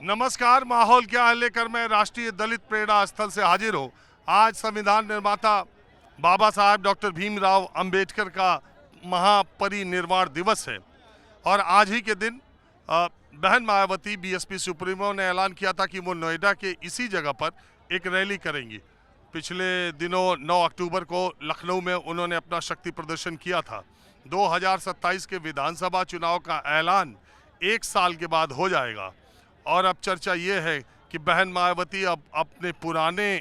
नमस्कार। माहौल क्या है लेकर मैं राष्ट्रीय दलित प्रेरणा स्थल से हाजिर हूँ। आज संविधान निर्माता बाबा साहब डॉक्टर भीमराव अंबेडकर का महापरिनिर्वाण दिवस है और आज ही के दिन बहन मायावती बीएसपी सुप्रीमो ने ऐलान किया था कि वो नोएडा के इसी जगह पर एक रैली करेंगी। पिछले दिनों 9 अक्टूबर को लखनऊ में उन्होंने अपना शक्ति प्रदर्शन किया था। 2027 के विधानसभा चुनाव का ऐलान 1 साल के बाद हो जाएगा और अब चर्चा ये है कि बहन मायावती अब अपने पुराने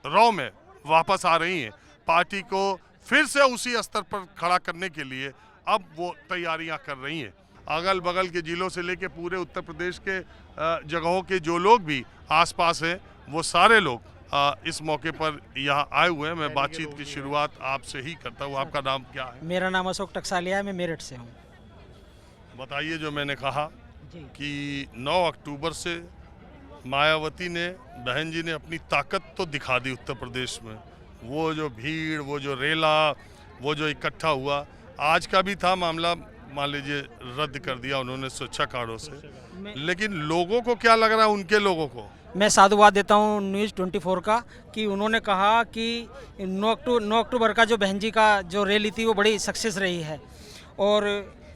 रॉ में वापस आ रही हैं। पार्टी को फिर से उसी स्तर पर खड़ा करने के लिए अब वो तैयारियां कर रही हैं। अगल बगल के जिलों से लेकर पूरे उत्तर प्रदेश के जगहों के जो लोग भी आसपास हैं वो सारे लोग इस मौके पर यहाँ आए हुए हैं। मैं बातचीत की शुरुआत आपसे ही करता हूँ। आपका नाम क्या है? मेरा नाम अशोक टकसालिया है, मैं मेरठ से हूँ। बताइए, जो मैंने कहा कि 9 अक्टूबर से मायावती ने, बहन जी ने अपनी ताकत तो दिखा दी उत्तर प्रदेश में। वो जो भीड़, वो जो रेला, वो जो इकट्ठा हुआ, आज का भी था मामला, मान लीजिए रद्द कर दिया उन्होंने स्वेच्छाकारों से, लेकिन लोगों को क्या लग रहा है? उनके लोगों को मैं साधुवाद देता हूँ न्यूज़ 24 का कि उन्होंने कहा कि 9 अक्टूबर का जो बहन जी का जो रैली थी वो बड़ी सक्सेस रही है और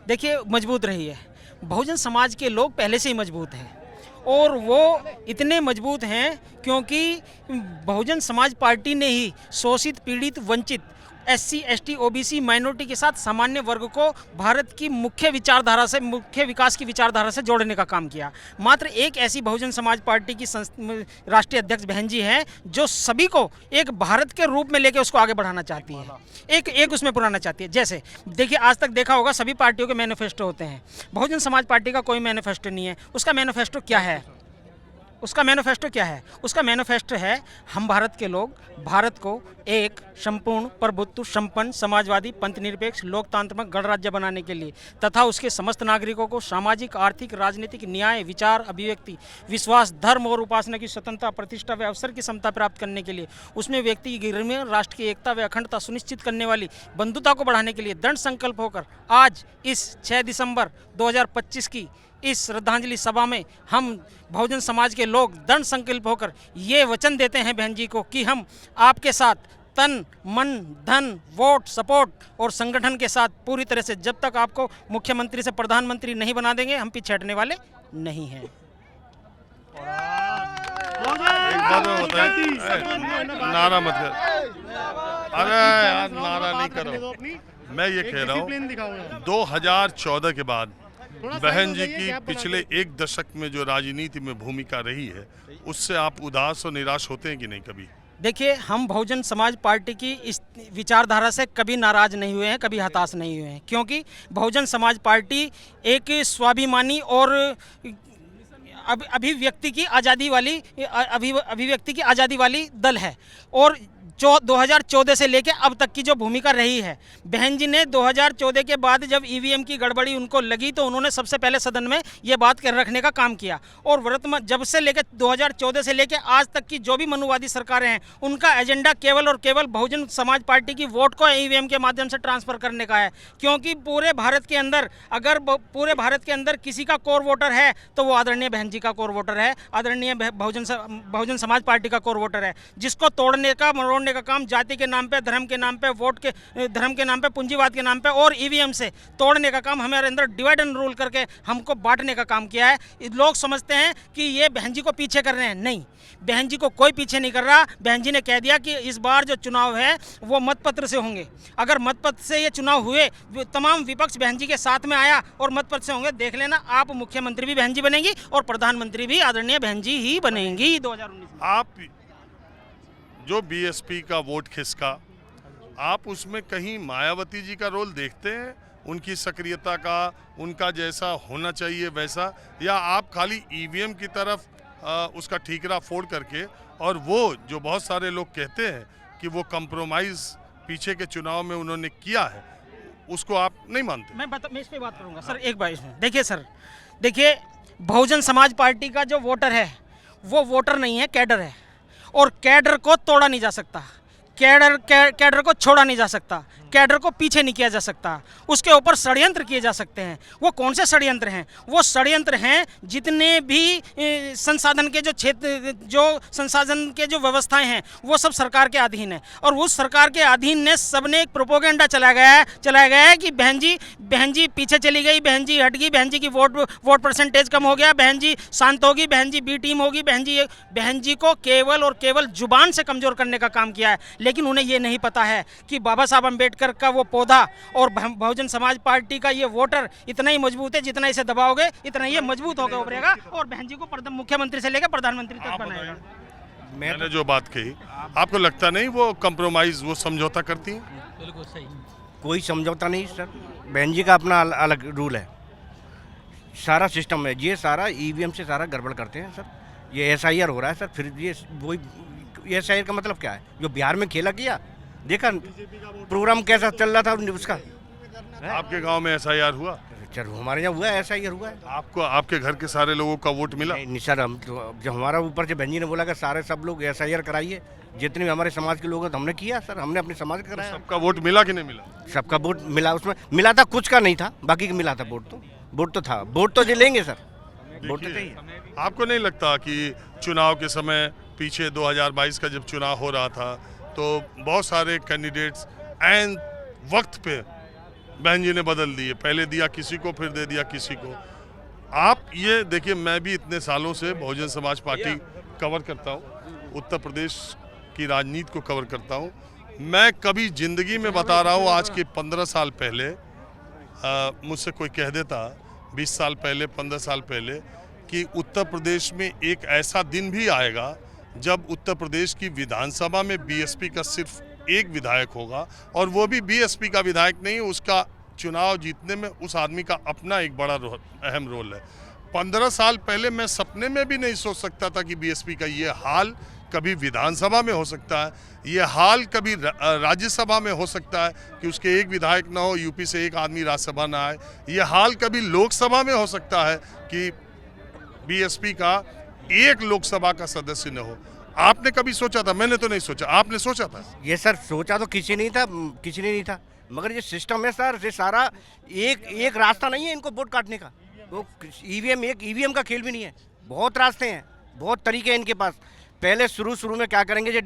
देखिए मजबूत रही है। बहुजन समाज के लोग पहले से ही मजबूत हैं और वो इतने मजबूत हैं क्योंकि बहुजन समाज पार्टी ने ही शोषित, पीड़ित, वंचित SC, ST, OBC माइनॉरिटी के साथ सामान्य वर्ग को भारत की मुख्य विचारधारा से, मुख्य विकास की विचारधारा से जोड़ने का काम किया। मात्र एक ऐसी बहुजन समाज पार्टी की राष्ट्रीय अध्यक्ष बहन जी हैं जो सभी को एक भारत के रूप में लेकर उसको आगे बढ़ाना चाहती है, एक उसमें पुराना चाहती है। जैसे देखिए, आज तक देखा होगा सभी पार्टियों के मैनिफेस्टो होते हैं। बहुजन समाज पार्टी का कोई मैनिफेस्टो नहीं है। उसका मैनिफेस्टो क्या है? उसका मैनिफेस्टो है, हम भारत के लोग भारत को एक संपूर्ण, प्रभुत्व संपन्न, समाजवादी, पंथनिरपेक्ष, लोकतांत्रिक गणराज्य बनाने के लिए तथा उसके समस्त नागरिकों को सामाजिक, आर्थिक, राजनीतिक न्याय, विचार, अभिव्यक्ति, विश्वास, धर्म और उपासना की स्वतंत्रता, प्रतिष्ठा व अवसर की समता प्राप्त करने के लिए, उसमें व्यक्ति की गरिमा, राष्ट्र की एकता व अखंडता सुनिश्चित करने वाली बंधुता को बढ़ाने के लिए दृढ़ संकल्प होकर आज इस 6 दिसंबर 2025 की इस श्रद्धांजलि सभा में हम बहुजन समाज के लोग दृढ़ संकल्प होकर ये वचन देते हैं बहन जी को कि हम आपके साथ तन, मन, धन, वोट, सपोर्ट और संगठन के साथ पूरी तरह से, जब तक आपको मुख्यमंत्री से प्रधानमंत्री नहीं बना देंगे, हम पीछे हटने वाले नहीं हैं। एक बात में बताएं, नारा मत कर। अरे यार, नारा नहीं करो। मैं ये कह रहा हूँ 2014 के बाद बहन जी की पिछले 1 दशक में जो राजनीति में भूमिका रही है, उससे आप उदास और निराश होते हैं कि नहीं कभी? देखिए, हम बहुजन समाज पार्टी की इस विचारधारा से कभी नाराज नहीं हुए हैं, कभी हताश नहीं हुए हैं, क्योंकि बहुजन समाज पार्टी एक स्वाभिमानी और अभिव्यक्ति की आज़ादी वाली दल है। और 2014 से लेकर अब तक की जो भूमिका रही है, बहन जी ने 2014 के बाद जब EVM की गड़बड़ी उनको लगी तो उन्होंने सबसे पहले सदन में ये बात कर रखने का काम किया और वर्तमान जब से लेकर 2014 से लेकर आज तक की जो भी मनुवादी सरकारें हैं, उनका एजेंडा केवल और केवल बहुजन समाज पार्टी की वोट को EVM के माध्यम से ट्रांसफ़र करने का है। क्योंकि पूरे भारत के अंदर, अगर पूरे भारत के अंदर किसी का कोर वोटर है तो वो आदरणीय बहन जी का कोर वोटर है, आदरणीय बहुजन समाज पार्टी का कोर वोटर है, जिसको तोड़ने का, मरोड़ने का काम जाति के नाम पे, धर्म के नाम पे, वोट के धर्म के नाम पे, पूंजीवाद के नाम पे और EVM से तोड़ने का काम हमारे अंदर डिवाइड एंड रूल करके हमको बांटने का काम किया है। लोग समझते हैं कि ये बहन जी को पीछे कर रहे हैं। नहीं, बहन जी को कोई पीछे नहीं कर रहा। बहन जी ने कह दिया कि इस बार जो चुनाव है वो मतपत्र से होंगे। अगर मतपत्र से ये चुनाव हुए, तमाम विपक्ष बहन जी के साथ में आया और मतपत्र से होंगे, देख लेना आप मुख्यमंत्री भी बहन जी बनेंगी और प्रधानमंत्री भी आदरणीय बहन जी ही बनेंगी 2019 में। आप जो BSP का वोट खिसका, आप उसमें कहीं मायावती जी का रोल देखते हैं? उनकी सक्रियता का, उनका जैसा होना चाहिए वैसा, या आप खाली EVM की तरफ उसका ठीकरा फोड़ करके, और वो जो बहुत सारे लोग कहते हैं कि वो कंप्रोमाइज़ पीछे के चुनाव में उन्होंने किया है, उसको आप नहीं मानते? मैं इस पे बात करूंगा सर, एक बार इसमें देखिए सर, देखिए बहुजन समाज पार्टी का जो वोटर है वो वोटर नहीं है, कैडर है और कैडर को तोड़ा नहीं जा सकता, कैडर को छोड़ा नहीं जा सकता। कैडर को पीछे नहीं किया जा सकता, उसके ऊपर षड्यंत्र किए जा सकते हैं। वो कौन से षड्यंत्र हैं? वो षड्यंत्र हैं जितने भी संसाधन के जो क्षेत्र, जो संसाधन के जो व्यवस्थाएं हैं, वो सब सरकार के अधीन है। और उस सरकार के अधीन ने सबने एक प्रोपोगेंडा चलाया गया है कि बहन जी पीछे चली गई, बहन जी हट गई, बहन जी की वोट परसेंटेज कम हो गया, बहन जी शांत होगी, बहन जी बी टीम होगी, बहन जी को केवल और केवल जुबान से कमजोर करने का काम किया है। लेकिन उन्हें ये नहीं पता है कि बाबा साहब अम्बेडकर का वो पौधा और बहुजन समाज पार्टी का ये वोटर इतना ही मजबूत है, जितना इसे दबाओगे इतना ये मजबूत होकर उभरेगा और बहन जी को मुख्यमंत्री से लेकर प्रधानमंत्री तक बनाएगा। मैंने जो बात कही, आपको लगता नहीं वो कंप्रोमाइज, वो समझौता करती हैं? बिल्कुल सही। कोई समझौता नहीं सर, बहन जी का अपना अलग रूल है, सारा सिस्टम है, ये सारा ईवीएम से सारा गड़बड़ करते हैं सर। ये एसआईआर हो रहा है सर, फिर ये वही एसआईआर का मतलब क्या है? जो बिहार में खेला किया, देखा प्रोग्राम कैसा चल रहा था उसका। आपके गांव में एसआईआर हुआ? चलो हमारे यहाँ हुआ है, एसआईआर हुआ है। आपको आपके घर के सारे लोगों का वोट मिला? नहीं सर, हम तो जब हमारा ऊपर से बहन जी ने बोला कि सारे सब लोग एसआईआर कराइए, जितने भी हमारे समाज के लोग हैं, तो हमने किया सर, हमने अपने समाज का कराया। सबका वोट मिला कि नहीं मिला? सबका वोट मिला, उसमें मिला था, कुछ का नहीं था, बाकी का मिला था। वोट तो था, वोट तो जी लेंगे सर, वोट तो चाहिए। आपको नहीं लगता कि चुनाव के समय पीछे 2022 का जब चुनाव हो रहा था तो बहुत सारे कैंडिडेट्स ऐन वक्त पे बहन जी ने बदल दिए, पहले दिया किसी को फिर दे दिया किसी को? आप ये देखिए, मैं भी इतने सालों से बहुजन समाज पार्टी कवर करता हूँ, उत्तर प्रदेश की राजनीति को कवर करता हूँ। मैं कभी जिंदगी में बता रहा हूँ, आज के 15 साल पहले मुझसे कोई कह देता 20 साल पहले, 15 साल पहले, कि उत्तर प्रदेश में एक ऐसा दिन भी आएगा जब उत्तर प्रदेश की विधानसभा में बीएसपी का सिर्फ एक विधायक होगा, और वो भी बीएसपी का विधायक नहीं, उसका चुनाव जीतने में उस आदमी का अपना एक बड़ा अहम रोल है। 15 साल पहले मैं सपने में भी नहीं सोच सकता था कि बीएसपी का ये हाल कभी विधानसभा में हो सकता है, ये हाल कभी राज्यसभा में हो सकता है कि उसके एक विधायक ना हो, यूपी से एक आदमी राज्यसभा ना आए, ये हाल कभी लोकसभा में हो सकता है कि बीएसपी का एक लोकसभा का सदस्य न हो। आपने कभी सोचा था? मैंने तो नहीं सोचा, आपने सोचा था? ये सर सोचा तो किसी ने नहीं था, मगर ये सिस्टम है सर, ये सारा एक रास्ता नहीं है इनको वोट काटने का। वो ईवीएम का खेल भी नहीं है, बहुत रास्ते हैं, बहुत तरीके हैं इनके पास। पहले शुरू में क्या करेंगे, जो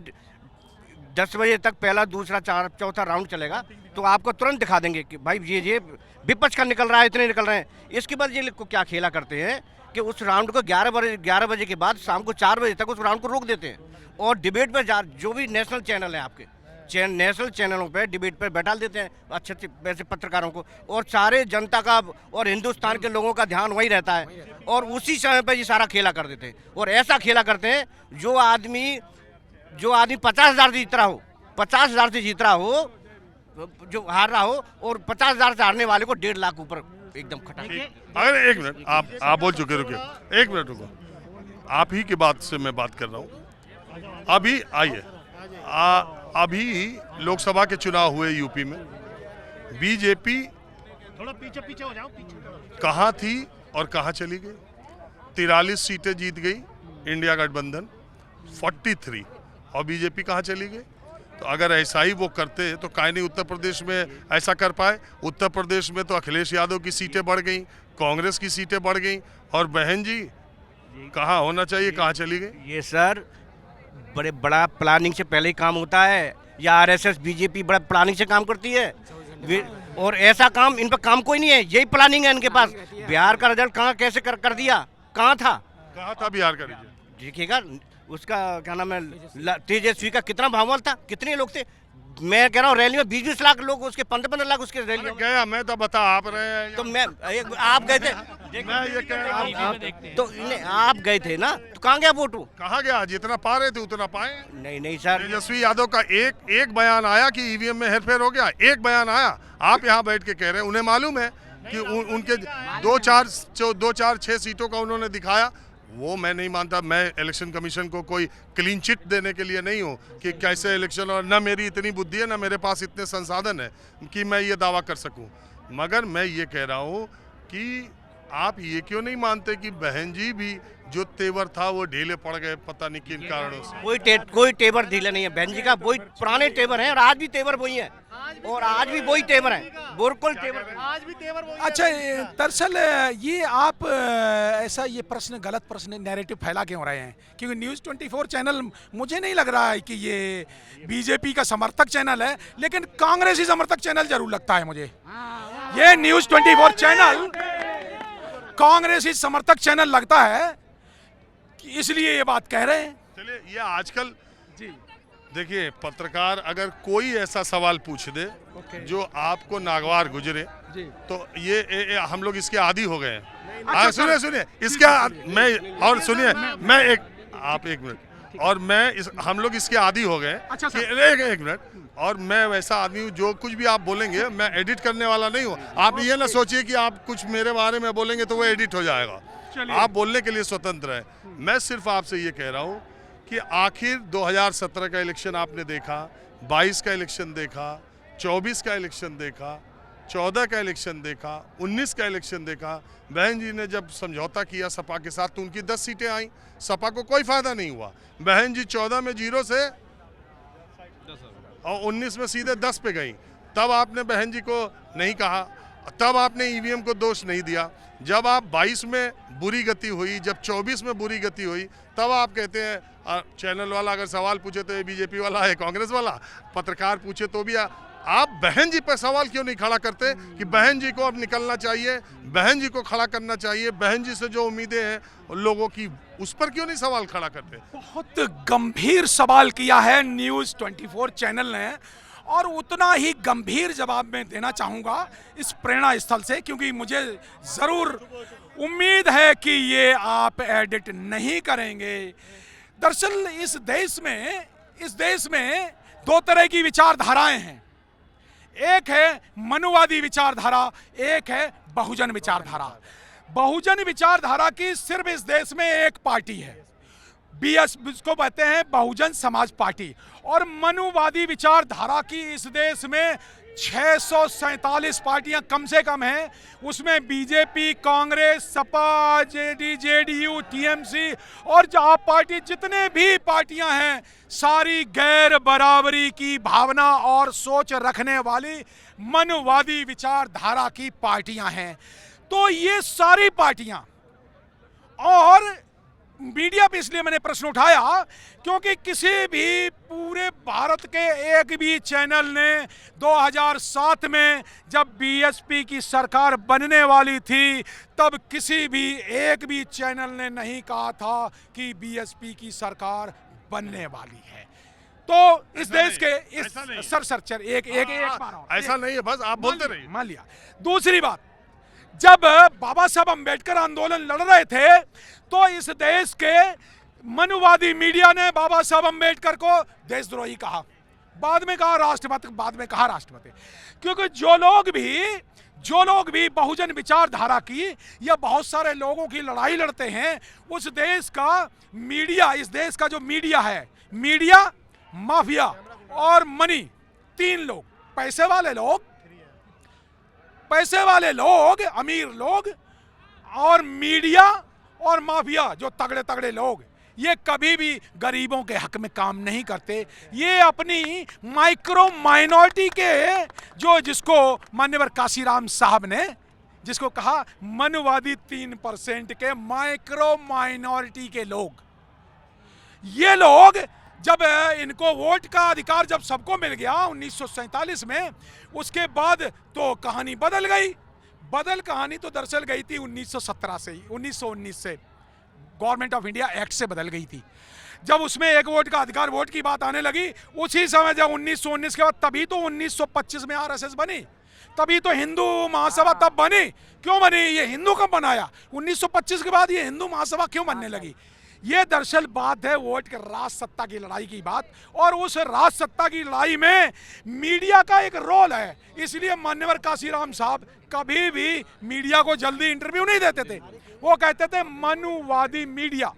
10 बजे तक पहला दूसरा चौथा राउंड चलेगा, तो आपको तुरंत दिखा देंगे कि भाई ये विपक्ष का निकल रहा है, इतने निकल रहे हैं। इसके बाद ये को क्या खेला करते हैं कि उस राउंड को 11 बजे के बाद शाम को 4 बजे तक उस राउंड को रोक देते हैं, और डिबेट पर जो भी नेशनल चैनल है आपके नेशनल चैनलों पे डिबेट पर बैठा देते हैं अच्छे वैसे पत्रकारों को, और सारे जनता का और हिंदुस्तान के लोगों का ध्यान वही रहता है, और उसी समय पर ये सारा खेला कर देते हैं। और ऐसा खेला करते हैं, जो आदमी 50,000 जीत रहा हो, 50,000 से जीत रहा हो, जो हार रहा हो, और 50,000 से हारने वाले को 1.5 लाख ऊपर एकदम खटा। अगर एक मिनट, आप बोल चुके, रुके एक मिनट, रुको, आप ही की बात से मैं बात कर रहा हूँ। अभी आइए, अभी लोकसभा के चुनाव हुए यूपी में, बीजेपी थोड़ा पीछे हो जाओ, पीछे कहाँ थी और कहाँ चली गई? 43 सीटें जीत गई इंडिया गठबंधन, 43, और बीजेपी कहाँ चली गई? तो अगर ऐसा ही वो करते तो काहे नहीं उत्तर प्रदेश में ऐसा कर पाए? उत्तर प्रदेश में तो अखिलेश यादव की सीटें बढ़ गई, कांग्रेस की सीटें बढ़ गई, और बहन जी कहाँ होना चाहिए, कहाँ चली गई? ये सर बड़ा प्लानिंग से पहले ही काम होता है, या आरएसएस बीजेपी बड़ा प्लानिंग से काम करती है, और ऐसा काम इन पर काम कोई नहीं है, यही प्लानिंग है इनके पास। बिहार का रिजल्ट कहाँ कैसे कर दिया, कहाँ था बिहार का रिजल्ट? देखिएगा उसका क्या नाम है, तेजस्वी का कितना भावल था, कितने लोग थे। मैं कह रहा हूँ रैली में 20-20 लाख लोग, उसके 15-15 लाख उसके रैली में गया। मैं तो बता, आप रहे हैं तो आप गए थे, मैं ये कह रहा हूँ, तो आप गए थे ना, तो कहाँ गया वोट? कहाँ गया? जितना पा रहे थे उतना पाए नहीं सर, तेजस्वी यादव का एक बयान आया कि ईवीएम में हेरफेर हो गया, एक बयान आया। आप यहाँ बैठ के कह रहे हैं, उन्हें मालूम है कि उनके 2-4-6 सीटों का उन्होंने दिखाया। वो मैं नहीं मानता, मैं इलेक्शन कमीशन को कोई क्लीन चिट देने के लिए नहीं हूँ कि कैसे इलेक्शन, और न मेरी इतनी बुद्धि है, न मेरे पास इतने संसाधन है कि मैं ये दावा कर सकूँ। मगर मैं ये कह रहा हूँ कि आप ये क्यों नहीं मानते कि बहन जी भी जो तेवर था वो ढीले पड़ गए, पता नहीं किन कारणों से? कोई तेवर ढीले नहीं है, बहन जी का वही पुराने तेवर हैं, और आज भी तेवर वही है। और आज भी वही तेवर है, बिल्कुल तेवर है। आज भी तेवर वही अच्छा, दरअसल ये आप ऐसा ये प्रश्न, गलत प्रश्न, नैरेटिव फैला क्यों रहे हैं? क्योंकि न्यूज़ 24 चैनल मुझे नहीं लग रहा है कि ये बीजेपी का समर्थक चैनल है, लेकिन कांग्रेसी समर्थक चैनल जरूर लगता है मुझे। ये न्यूज़ 24 चैनल कांग्रेसी समर्थक चैनल लगता है, इसलिए ये बात कह रहे हैं। चलिए, ये आजकल देखिए, पत्रकार अगर कोई ऐसा सवाल पूछ दे जो आपको नागवार गुजरे तो ये हम लोग इसके आदी हो गए हैं। सुनिए सुनिए, मैं एक मिनट, और हम लोग इसके आदी हो गए। अच्छा सर। एक मिनट, और मैं वैसा आदमी हूँ जो कुछ भी आप बोलेंगे मैं एडिट करने वाला नहीं हूँ। आप ये ना सोचिए कि आप कुछ मेरे बारे में बोलेंगे तो वो एडिट हो जाएगा। आप बोलने के लिए स्वतंत्र है। मैं सिर्फ आपसे ये कह रहा हूँ कि आखिर 2017 का इलेक्शन आपने देखा, 22 का इलेक्शन देखा, 24 का इलेक्शन देखा, 14 का इलेक्शन देखा, 19 का इलेक्शन देखा। बहन जी ने जब समझौता किया सपा के साथ तो उनकी 10 सीटें आई, सपा को कोई फायदा नहीं हुआ। बहन जी 14 में 0 से और 19 में सीधे 10 पे गई। तब आपने बहन जी को नहीं कहा, तब आपने ईवीएम को दोष नहीं दिया। जब आप 22 में बुरी गति हुई, जब 24 में बुरी गति हुई, तब आप कहते हैं चैनल वाला अगर सवाल पूछे तो ये बीजेपी वाला है, कांग्रेस वाला, पत्रकार पूछे तो भी आप बहन जी पर सवाल क्यों नहीं खड़ा करते कि बहन जी को अब निकलना चाहिए, बहन जी को खड़ा करना चाहिए, बहन जी से जो उम्मीदें हैं लोगों की, उस पर क्यों नहीं सवाल खड़ा करते? बहुत गंभीर सवाल किया है न्यूज़ 24 चैनल ने, और उतना ही गंभीर जवाब मैं देना चाहूँगा इस प्रेरणा स्थल से, क्योंकि मुझे ज़रूर उम्मीद है कि ये आप एडिट नहीं करेंगे। दरअसल इस देश में दो तरह की विचारधाराएं हैं। एक है मनुवादी विचारधारा, एक है बहुजन विचारधारा। बहुजन विचारधारा की सिर्फ इस देश में एक पार्टी है, बीएसपी, उसको कहते हैं बहुजन समाज पार्टी। और मनुवादी विचारधारा की इस देश में 647 पार्टियां कम से कम हैं। उसमें BJP, Congress, Sapa, JDU, TMC और आप पार्टी, जितने भी पार्टियां हैं, सारी गैर बराबरी की भावना और सोच रखने वाली मनुवादी विचारधारा की पार्टियां हैं। तो ये सारी पार्टियां, और मीडिया पे इसलिए मैंने प्रश्न उठाया क्योंकि किसी भी पूरे भारत के एक भी चैनल ने 2007 में जब बीएसपी की सरकार बनने वाली थी, तब किसी भी एक भी चैनल ने नहीं कहा था कि बीएसपी की सरकार बनने वाली है। तो इस देश के इस सर एक बार और, ऐसा नहीं है, बस आप बोलते रहिए। मान लिया। दूसरी बात, जब बाबा साहब अंबेडकर आंदोलन लड़ रहे थे तो इस देश के मनुवादी मीडिया ने बाबा साहब अंबेडकर को देशद्रोही कहा, बाद में कहा राष्ट्रपति। क्योंकि जो लोग भी बहुजन विचारधारा की या बहुत सारे लोगों की लड़ाई लड़ते हैं, उस देश का मीडिया, इस देश का जो मीडिया है, मीडिया, माफिया और मनी, तीन लोग, पैसे वाले लोग, अमीर लोग, और मीडिया और माफिया, जो तगड़े लोग, ये कभी भी गरीबों के हक में काम नहीं करते। ये अपनी माइक्रो माइनॉरिटी के, जिसको माननीय काशीराम साहब ने जिसको कहा मनुवादी 3% के माइक्रो माइनॉरिटी के लोग, ये लोग जब इनको वोट का अधिकार जब सबको मिल गया 1947 में, उसके बाद तो कहानी बदल गई। कहानी तो दरअसल गई थी 1917 से ही, 1919 से, गवर्नमेंट ऑफ इंडिया एक्ट से बदल गई थी। जब उसमें एक वोट का अधिकार, वोट की बात आने लगी, उसी समय जब 1919 के बाद, तभी तो 1925 में आरएसएस बनी, तभी तो हिंदू महासभा तब बनी। क्यों बनी? ये हिंदू कब बनाया? 1925 के बाद ये हिंदू महासभा क्यों बनने लगी? ये दरअसल बात है वोट के राज सत्ता की लड़ाई की बात, और उस राज सत्ता की लड़ाई में मीडिया का एक रोल है। इसलिए मान्यवर काशीराम साहब कभी भी मीडिया को जल्दी इंटरव्यू नहीं देते थे, वो कहते थे मनुवादी मीडिया।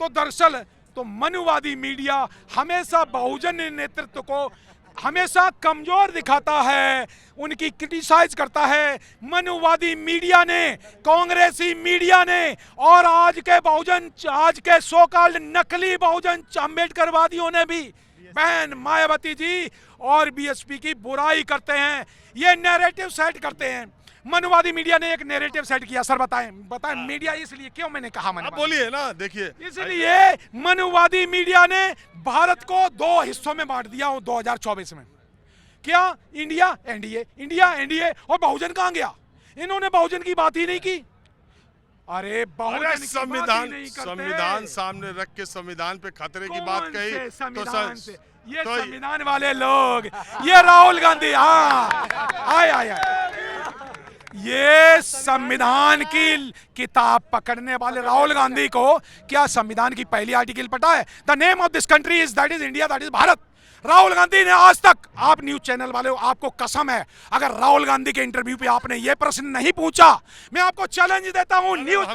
तो दरअसल तो मनुवादी मीडिया हमेशा बहुजन नेतृत्व को हमेशा कमजोर दिखाता है, उनकी क्रिटिसाइज करता है। मनुवादी मीडिया ने, कांग्रेसी मीडिया ने, और आज के सो कॉल्ड नकली बहुजन अम्बेडकरवादियों ने भी बहन मायावती जी और बीएसपी की बुराई करते हैं, ये नैरेटिव सेट करते हैं। मनुवादी मीडिया ने एक नैरेटिव सेट किया। सर बताएं मीडिया इसलिए क्यों मैंने कहा आप बोलिए ना, देखिए इसलिए मनुवादी मीडिया ने भारत को 2 हिस्सों में बांट दिया 2024 में। क्या? इंडिया एनडीए और बहुजन कहां गया? इन्होंने बहुजन की बात ही नहीं की। अरे बहुजन की संविधान बात ही नहीं करते। संविधान सामने रख के संविधान पे खतरे की बात कौन कही से तो संविधान से? ये तो संविधान वाले लोग, ये राहुल गांधी, हाँ आए ये संविधान की किताब पकड़ने वाले राहुल गांधी को क्या संविधान की पहली आर्टिकल पता है? The name of this country is that is India, that is Bharat. Rahul Gandhi ने आज तक, आप न्यूज चैनल वाले हो, आपको कसम है, अगर राहुल गांधी के इंटरव्यू पे आपने ये प्रश्न नहीं पूछा, मैं आपको चैलेंज देता हूं न्यूज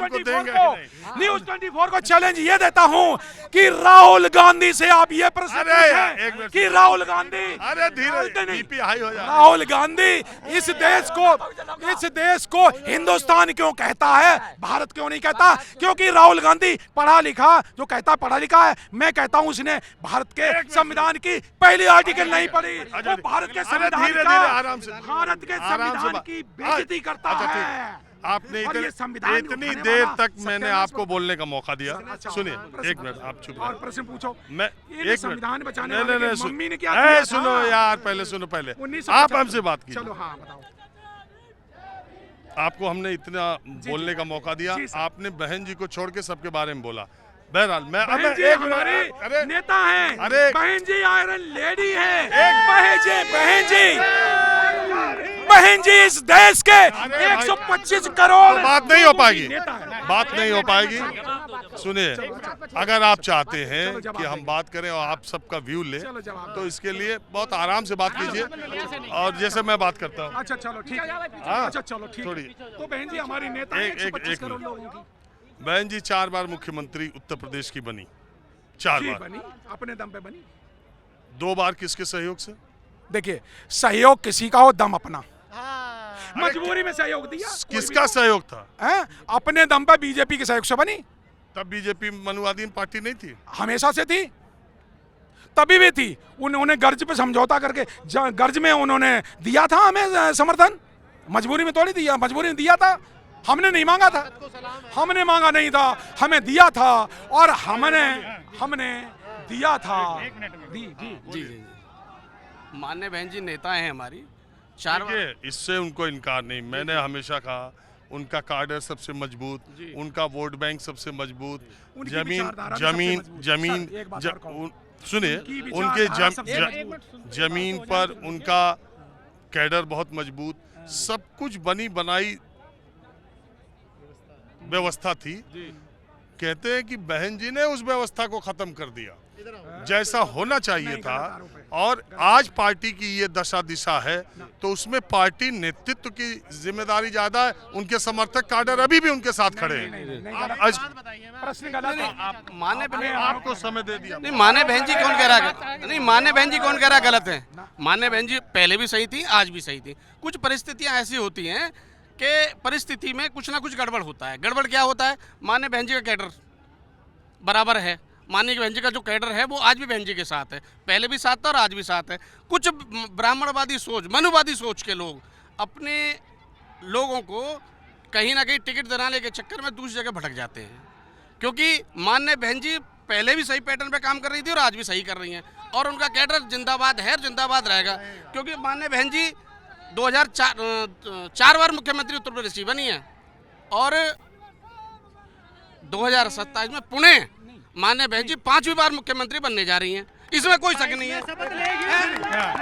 24 को चैलेंज ये देता हूं कि राहुल गांधी से आप ये प्रश्न पूछें कि राहुल गांधी, अरे धीरे बीपी हाई हो जाए। राहुल गांधी इस देश को हिंदुस्तान क्यों कहता है, भारत क्यों नहीं कहता? क्योंकि राहुल गांधी पढ़ा लिखा, जो कहता पढ़ा लिखा है, मैं कहता हूं उसने भारत के संविधान की पहली आर्टिकल नहीं पढ़ी, वो भारत के संविधान की बेइज्जती करता है। आपने इतनी देर तक मैंने आपको बोलने का मौका दिया। सुनिए, एक मिनट आप चुप और प्रश्न पूछो। मैं एक संविधान मिनट, बचाने वाले नहीं, मम्मी ने क्या किया? सुनो यार, पहले सुनो, पहले आप हमसे बात कीजिए। चलो हाँ बताओ। आपको हमने इतना बोलने का मौका दिया, आपने बहन जी को छोड़ के सबके बारे में बोला। बहरहाल मैं बहन जी हमारे नेता हैं, अरे बहन जी आयरन लेडी है, बहन जी इस देश के 125 करोड़, बात नहीं हो पाएगी, बात नहीं हो पाएगी। सुनिए, अगर आप चाहते हैं कि हम बात करें और आप सबका व्यू ले, तो इसके लिए बहुत आराम से बात कीजिए और जैसे मैं बात करता हूँ। अच्छा चलो ठीक है, अच्छा चलो ठीक है। तो बहन जी हमारी नेता हैं 125 करोड़ लोगों की। बहन जी 4 बार मुख्यमंत्री उत्तर प्रदेश की बनी, 4 बार बनी, अपने दम पे बनी। 2 बार किसके सहयोग से? देखिए, सहयोग किसी का हो, दम अपना। मजबूरी में सहयोग दिया। किसका सहयोग था? अपने दम पे बीजेपी के सहयोग से बनी। तब बीजेपी मनुवादी पार्टी नहीं थी? हमेशा से थी, तभी भी थी। उन्होंने गर्ज पे समझौता करके, गर्ज में उन्होंने दिया था हमें समर्थन, मजबूरी में थोड़ी दिया, मजबूरी में दिया था। हमने नहीं मांगा था, हमने मांगा नहीं था, हमें दिया था और हमने दिया था। जी माननीय बहन जी नेता हैं हमारी, 4 इससे उनको इनकार नहीं। मैंने हमेशा कहा उनका कार्डर सबसे मजबूत, उनका वोट बैंक सबसे मजबूत, सुनिए, उनके जमीन पर उनका कैडर बहुत मजबूत, सब कुछ बनी बनाई व्यवस्था थी। कहते हैं कि बहन जी ने उस व्यवस्था को खत्म कर दिया जैसा होना चाहिए था, और आज पार्टी की ये दशा दिशा है, तो उसमें पार्टी नेतृत्व की जिम्मेदारी ज्यादा है। उनके समर्थक काडर अभी भी उनके साथ खड़े हैं। प्रश्न गलत है। आपको समय दे दिया। नहीं, माने बहन जी कौन कह रहा है? नहीं, माने बहन जी कौन कह रहा गलत है? माने बहन जी पहले भी सही थी, आज भी सही थी। कुछ परिस्थितियां ऐसी होती हैं कि परिस्थिति में कुछ ना कुछ गड़बड़ होता है। गड़बड़ क्या होता है? माने बहन जी का कैडर बराबर है, माननीय बहन जी का जो कैडर है वो आज भी बहन जी के साथ है, पहले भी साथ था और आज भी साथ है। कुछ ब्राह्मणवादी सोच, मनुवादी सोच के लोग अपने लोगों को कहीं ना कहीं टिकट दिलाने के चक्कर में दूसरी जगह भटक जाते हैं, क्योंकि माननीय बहन जी पहले भी सही पैटर्न पे काम कर रही थी और आज भी सही कर रही हैं, और उनका कैडर जिंदाबाद है, जिंदाबाद रहेगा। क्योंकि माननीय बहन जी 2004 बार मुख्यमंत्री उत्तर प्रदेश की बनी है, और 2027 में पुणे माननीय बहन जी 5वीं बार मुख्यमंत्री बनने जा रही हैं। इसमें कोई शक नहीं है।